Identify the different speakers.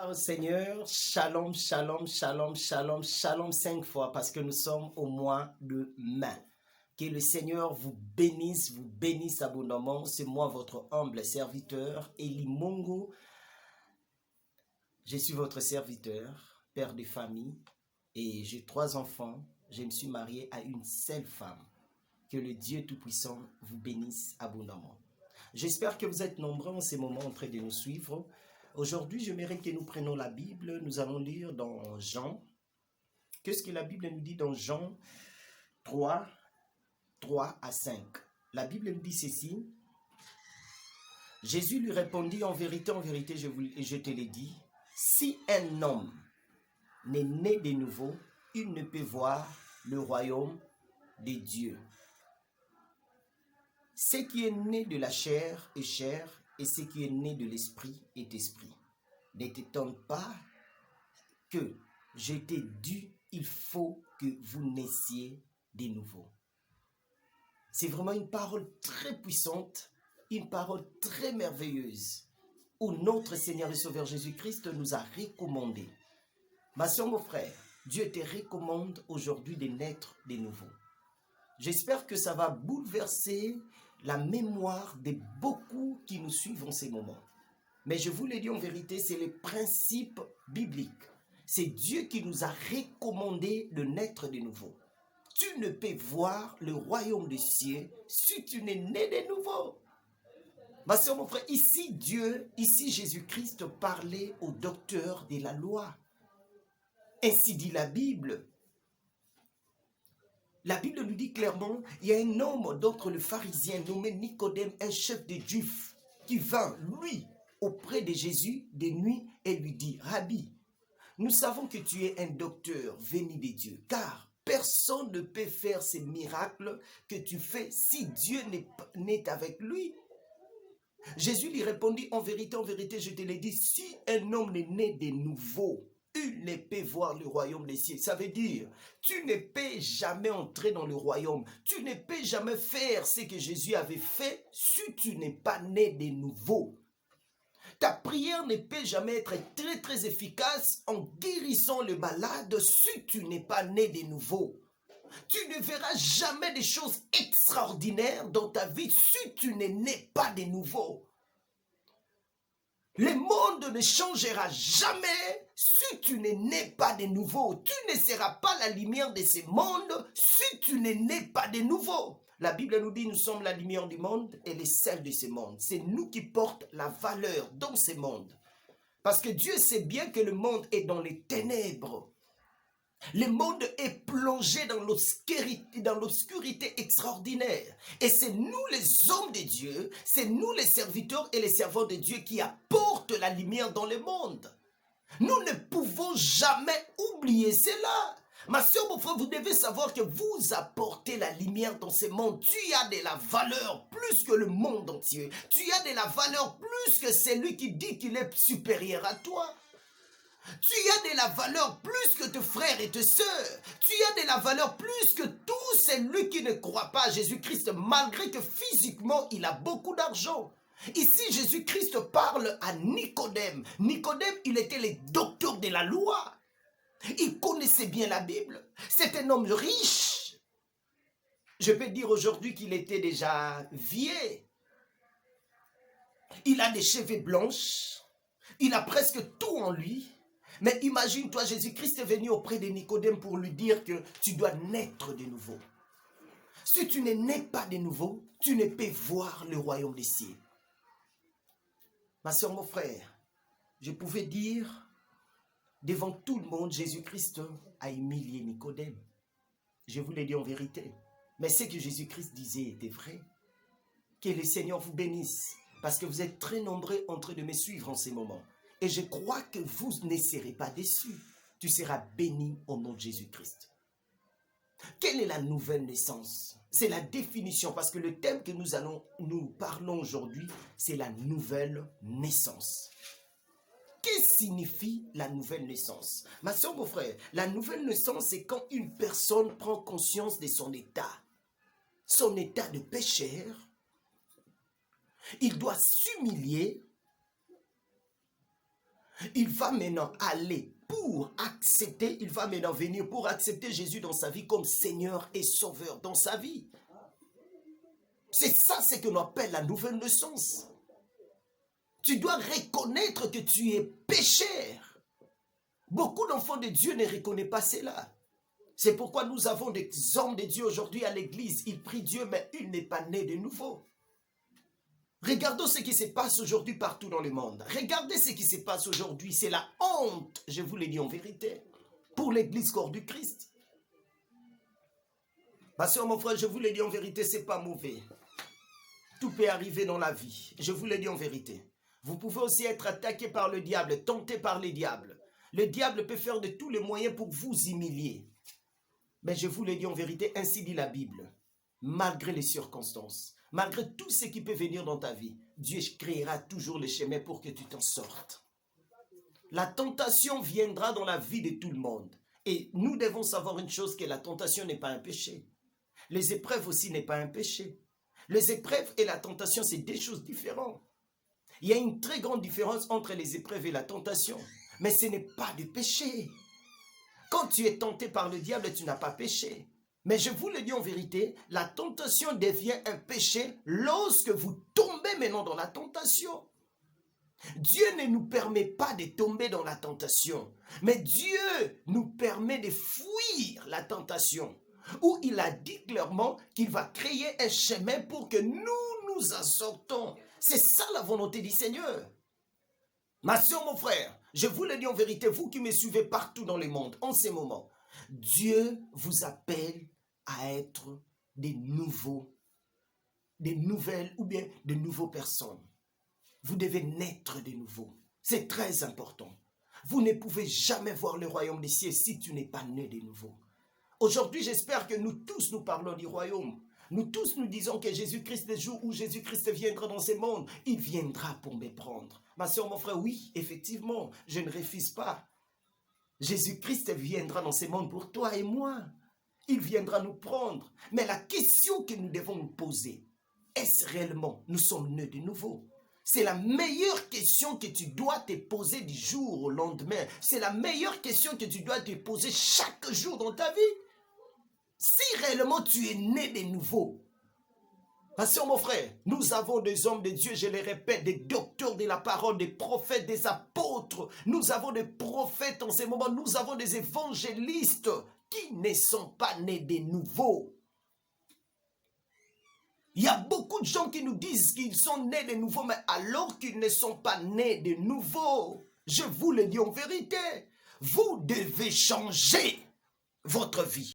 Speaker 1: Gloire au Seigneur, shalom, shalom, shalom, shalom, shalom 5 fois parce que nous sommes au mois de mai. Que le Seigneur vous bénisse abondamment. C'est moi votre humble serviteur, Eli Mongo. Je suis votre serviteur, père de famille et j'ai 3 enfants. Je me suis marié à une seule femme. Que le Dieu Tout-Puissant vous bénisse abondamment. J'espère que vous êtes nombreux en ces moments en train de nous suivre. Aujourd'hui, j'aimerais que nous prenions la Bible. Nous allons lire dans Jean. Qu'est-ce que la Bible nous dit dans Jean 3, 3 à 5? La Bible nous dit ceci. Jésus lui répondit, en vérité, je te l'ai dit, si un homme n'est né de nouveau, il ne peut voir le royaume de Dieu. Ce qui est né de la chair est chair, et ce qui est né de l'esprit est esprit. Ne t'étonne pas que je t'ai dit, il faut que vous naissiez de nouveau. C'est vraiment une parole très puissante, une parole très merveilleuse, où notre Seigneur et Sauveur Jésus-Christ nous a recommandé. Ma soeur, mon frère, Dieu te recommande aujourd'hui de naître de nouveau. J'espère que ça va bouleverser la mémoire de beaucoup qui nous suivent en ces moments. Mais je vous l'ai dit en vérité, c'est les principes bibliques. C'est Dieu qui nous a recommandé de naître de nouveau. Tu ne peux voir le royaume des cieux si tu n'es né de nouveau. Ma soeur, mon frère, ici Jésus-Christ parlait au docteur de la loi. Ainsi dit la Bible. La Bible nous dit clairement, il y a un homme d'entre les pharisiens nommé Nicodème, un chef des Juifs, qui vint, lui, auprès de Jésus de nuit et lui dit, Rabbi, nous savons que tu es un docteur venu de Dieu, car personne ne peut faire ces miracles que tu fais si Dieu n'est avec lui. Jésus lui répondit, en vérité, je te l'ai dit, si un homme est né de nouveau, il ne peut voir le royaume des cieux. Ça veut dire, tu ne peux jamais entrer dans le royaume. Tu ne peux jamais faire ce que Jésus avait fait si tu n'es pas né de nouveau. Ta prière ne peut jamais être très très efficace en guérissant le malade si tu n'es pas né de nouveau. Tu ne verras jamais des choses extraordinaires dans ta vie si tu n'es né pas de nouveau. Le monde ne changera jamais si tu n'es né pas de nouveau. Tu ne seras pas la lumière de ce monde si tu n'es né pas de nouveau. La Bible nous dit, nous sommes la lumière du monde et les sels de ce monde. C'est nous qui portons la valeur dans ce monde. Parce que Dieu sait bien que le monde est dans les ténèbres. Le monde est plongé dans l'obscurité extraordinaire. Et c'est nous les hommes de Dieu, c'est nous les serviteurs et les servants de Dieu qui apportent la lumière dans le monde. Nous ne pouvons jamais oublier cela. Ma soeur, mon frère, vous devez savoir que vous apportez la lumière dans ce monde. Tu as de la valeur plus que le monde entier. Tu as de la valeur plus que celui qui dit qu'il est supérieur à toi. Tu as de la valeur plus que tes frères et tes sœurs. Tu as de la valeur plus que tout celui qui ne croit pas à Jésus-Christ, malgré que physiquement, il a beaucoup d'argent. Ici, Jésus-Christ parle à Nicodème. Nicodème, il était le docteur de la loi. Il connaissait bien la Bible. C'est un homme riche. Je peux dire aujourd'hui qu'il était déjà vieux. Il a des cheveux blanches. Il a presque tout en lui. Mais imagine-toi, Jésus-Christ est venu auprès de Nicodème pour lui dire que tu dois naître de nouveau. Si tu ne nais pas de nouveau, tu ne peux voir le royaume des cieux. Ma soeur, mon frère, je pouvais dire, devant tout le monde, Jésus-Christ a humilié Nicodème. Je vous l'ai dit en vérité. Mais ce que Jésus-Christ disait était vrai. Que le Seigneur vous bénisse, parce que vous êtes très nombreux en train de me suivre en ces moments. Et je crois que vous ne serez pas déçus. Tu seras béni au nom de Jésus-Christ. Quelle est la nouvelle naissance? C'est la définition, parce que le thème que nous parlons aujourd'hui, c'est la nouvelle naissance. Qu'est-ce que signifie la nouvelle naissance? Ma soeur, mon frère, la nouvelle naissance, c'est quand une personne prend conscience de son état de pécheur. Il doit s'humilier. Il va maintenant aller pour accepter, il va maintenant venir pour accepter Jésus dans sa vie comme Seigneur et Sauveur dans sa vie. C'est ça ce que l'on appelle la nouvelle naissance. Tu dois reconnaître que tu es pécheur. Beaucoup d'enfants de Dieu ne reconnaissent pas cela. C'est pourquoi nous avons des hommes de Dieu aujourd'hui à l'église. Ils prient Dieu, mais il n'est pas né de nouveau. Regardons ce qui se passe aujourd'hui partout dans le monde. Regardez ce qui se passe aujourd'hui. C'est la honte, je vous le dis en vérité, pour l'église corps du Christ. Ma soeur, mon frère, je vous le dis en vérité, ce n'est pas mauvais. Tout peut arriver dans la vie. Je vous le dis en vérité. Vous pouvez aussi être attaqué par le diable, tenté par les diables. Le diable peut faire de tous les moyens pour vous humilier. Mais je vous le dis en vérité, ainsi dit la Bible. Malgré les circonstances, malgré tout ce qui peut venir dans ta vie, Dieu créera toujours le chemin pour que tu t'en sortes. La tentation viendra dans la vie de tout le monde. Et nous devons savoir une chose, que la tentation n'est pas un péché. Les épreuves aussi n'est pas un péché. Les épreuves et la tentation, c'est deux choses différentes. Il y a une très grande différence entre les épreuves et la tentation. Mais ce n'est pas du péché. Quand tu es tenté par le diable, tu n'as pas péché. Mais je vous le dis en vérité, la tentation devient un péché lorsque vous tombez maintenant dans la tentation. Dieu ne nous permet pas de tomber dans la tentation, mais Dieu nous permet de fuir la tentation, où il a dit clairement qu'il va créer un chemin pour que nous en sortons. C'est ça la volonté du Seigneur. Ma soeur, mon frère, je vous le dis en vérité, vous qui me suivez partout dans le monde, en ce moment, Dieu vous appelle à être des nouvelles ou bien de nouveaux personnes. Vous devez naître de nouveau. C'est très important. Vous ne pouvez jamais voir le royaume des cieux si tu n'es pas né de nouveau. Aujourd'hui, j'espère que nous tous nous parlons du royaume. Nous tous nous disons que Jésus-Christ, le jour où Jésus-Christ viendra dans ce monde, il viendra pour me prendre. Ma soeur, mon frère, oui, effectivement, je ne refuse pas. Jésus-Christ viendra dans ce monde pour toi et moi. Il viendra nous prendre. Mais la question que nous devons nous poser, est-ce réellement nous sommes nés de nouveau? C'est la meilleure question que tu dois te poser du jour au lendemain. C'est la meilleure question que tu dois te poser chaque jour dans ta vie. Si réellement tu es né de nouveau. Parce que mon frère, nous avons des hommes de Dieu, je les répète, des docteurs de la parole, des prophètes, des apôtres. Nous avons des prophètes en ce moment. Nous avons des évangélistes qui ne sont pas nés de nouveau. Il y a beaucoup de gens qui nous disent qu'ils sont nés de nouveau, mais alors qu'ils ne sont pas nés de nouveau. Je vous le dis en vérité, vous devez changer votre vie.